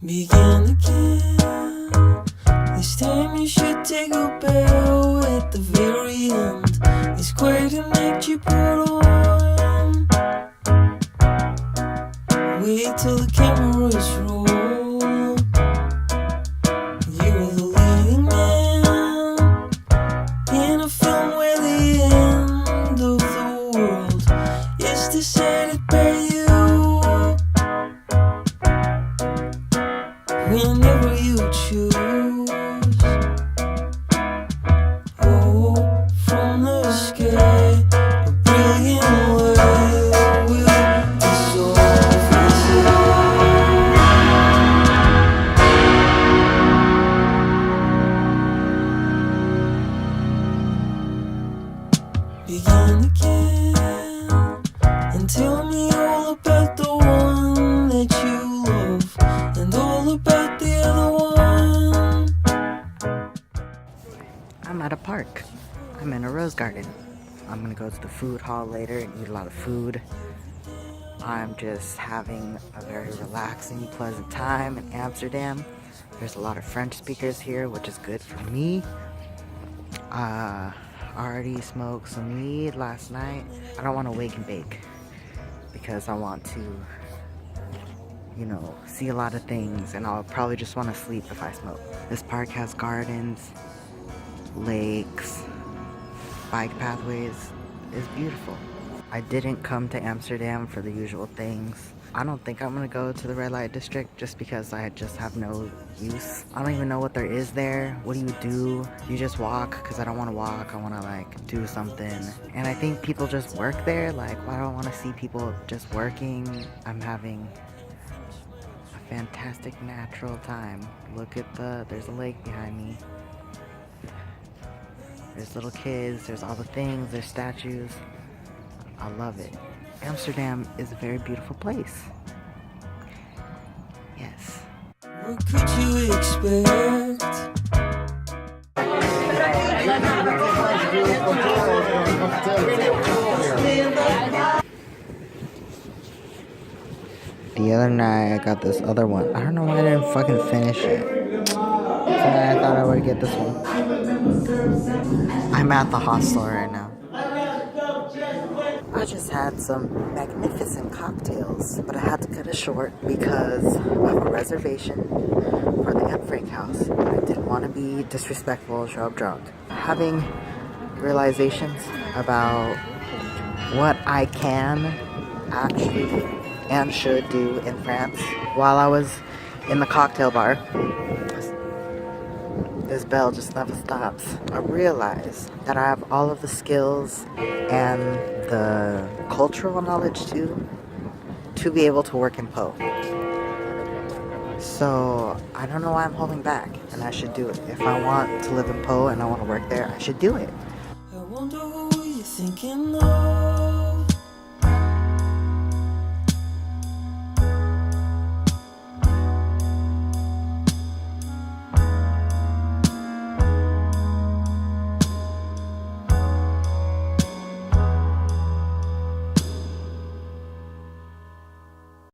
Begin again. This time you should take a bow at the very end. It's quite an act you put on. Wait till the cameras roll. You're the leading man in a film where the end of the world is decided by you. Whenever you choose, oh, from the sky, a brilliant light will dissolve inside. Begin again and tell me all about the one that you love and all about the other one. I'm at a park. I'm in a rose garden. I'm gonna go to the food hall later and eat a lot of food. I'm just having a very relaxing, pleasant time in Amsterdam. There's a lot of French speakers here, which is good for me. Already smoked some weed last night. I don't want to wake and bake because I want to, you know, see a lot of things, and I'll probably just want to sleep if I smoke. This park has gardens, lakes, bike pathways. It's beautiful. I didn't come to Amsterdam for the usual things. I don't think I'm gonna go to the red light district just because I just have no use. I don't even know what there is there. What do? You just walk? Because I don't want to walk. I want to like do something. And I think people just work there. Like, why do I want to see people just working? I'm having a fantastic natural time. Look at there's a lake behind me. There's little kids, there's all the things, there's statues. I love it. Amsterdam is a very beautiful place. Yes. What could you expect? The other night I got this other one. I don't know why I didn't fucking finish it. Tonight I thought I would get this one. I'm at the hostel right now. I just had some magnificent cocktails, but I had to cut it short because of a reservation for the Anne Frank house. I didn't want to be disrespectful or show up drunk. Having realizations about what I can actually and should do in France. While I was in the cocktail bar, this bell just never stops. I realized that I have all of the skills and the cultural knowledge too to be able to work in Po. So I don't know why I'm holding back, and I should do it. If I want to live in Po and I want to work there, I should do it. I wonder who you're thinking of.